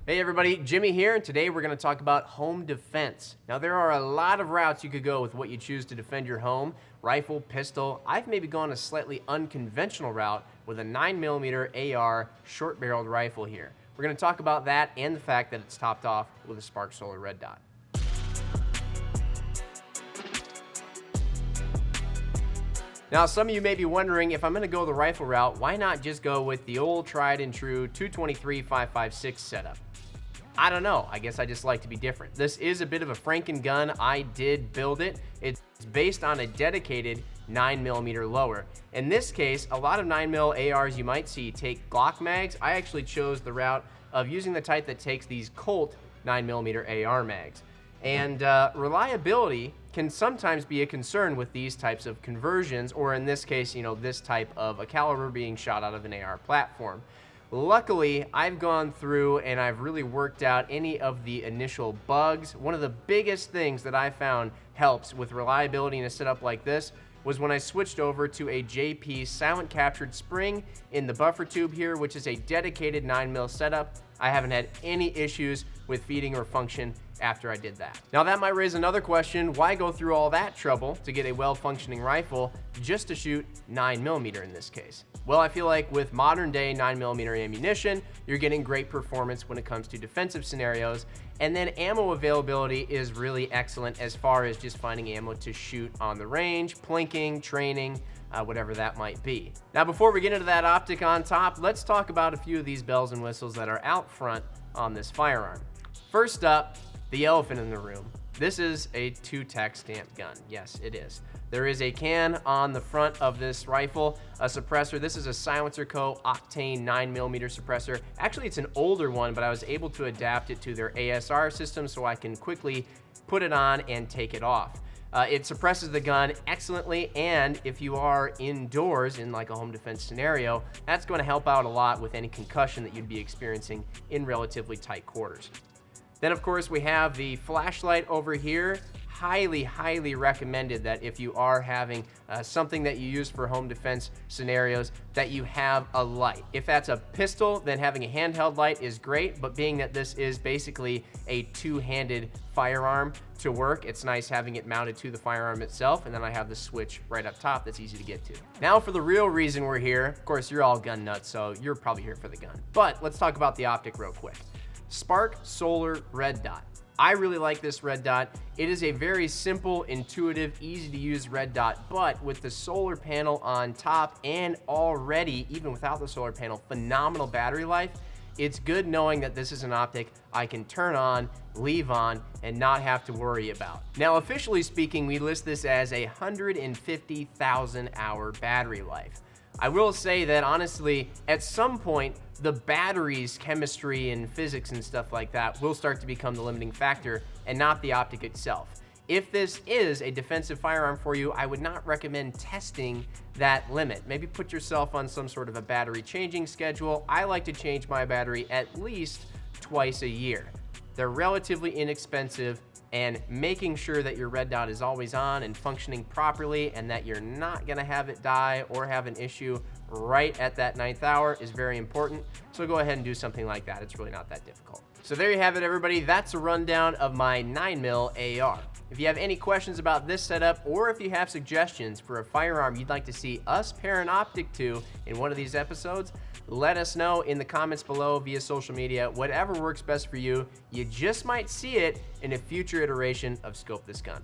Hey everybody, Jimmy here, and today we're going to talk about home defense. Now there are a lot of routes you could go with what you choose to defend your home. Rifle, pistol. I've maybe gone a slightly unconventional route with a 9mm AR short-barreled rifle here. We're going to talk about that and the fact that it's topped off with a SPARC Solar red dot. Now, some of you may be wondering, if I'm going to go the rifle route, why not just go with the old tried and true 223-5.56 setup? I don't know. I guess I just like to be different. This is a bit of a Franken gun. I did build it. It's based on a dedicated 9mm lower. In this case, a lot of 9mm ARs you might see take Glock mags. I actually chose the route of using the type that takes these Colt 9mm AR mags. And reliability can sometimes be a concern with these types of conversions, or in this case, this type of a caliber being shot out of an AR platform. Luckily, I've gone through and I've really worked out any of the initial bugs. One of the biggest things that I found helps with reliability in a setup like this was when I switched over to a JP silent captured spring in the buffer tube here, which is a dedicated 9mm setup. I haven't had any issues with feeding or function after I did that. Now that might raise another question: why go through all that trouble to get a well-functioning rifle just to shoot 9mm in this case? Well, I feel like with modern day 9mm ammunition, you're getting great performance when it comes to defensive scenarios, and then ammo availability is really excellent as far as just finding ammo to shoot on the range, plinking, training, whatever that might be. Now, before we get into that optic on top, let's talk about a few of these bells and whistles that are out front on this firearm. First up, the elephant in the room. This is a 2-tack stamp gun. Yes, it is. There is a can on the front of this rifle, a suppressor. This is a Silencer Co. Octane 9mm suppressor. Actually, it's an older one, but I was able to adapt it to their ASR system so I can quickly put it on and take it off. It suppresses the gun excellently, and if you are indoors in like a home defense scenario, that's going to help out a lot with any concussion that you'd be experiencing in relatively tight quarters. Then, of course, we have the flashlight over here. Highly recommended that if you are having something that you use for home defense scenarios, that you have a light. If that's a pistol, then having a handheld light is great, but being that this is basically a two-handed firearm to work, it's nice having it mounted to the firearm itself, and then I have the switch right up top that's easy to get to. Now for the real reason we're here. Of course, you're all gun nuts, so you're probably here for the gun. But let's talk about the optic real quick. SPARC Solar red dot. I really like this red dot. It is a very simple, intuitive, easy to use red dot, but with the solar panel on top and already, even without the solar panel, phenomenal battery life, it's good knowing that this is an optic I can turn on, leave on, and not have to worry about. Now, officially speaking, we list this as a 150,000 hour battery life. I will say that honestly, at some point, the battery's chemistry and physics and stuff like that will start to become the limiting factor and not the optic itself. If this is a defensive firearm for you, I would not recommend testing that limit. Maybe put yourself on some sort of a battery changing schedule. I like to change my battery at least twice a year. They're relatively inexpensive, and making sure that your red dot is always on and functioning properly and that you're not gonna have it die or have an issue right at that 9th hour is very important. So go ahead and do something like that. It's really not that difficult. So there you have it, everybody. That's a rundown of my 9mm AR. If you have any questions about this setup, or if you have suggestions for a firearm you'd like to see us pair an optic to in one of these episodes, let us know in the comments below via social media. Whatever works best for you. You just might see it in a future iteration of Scope This Gun.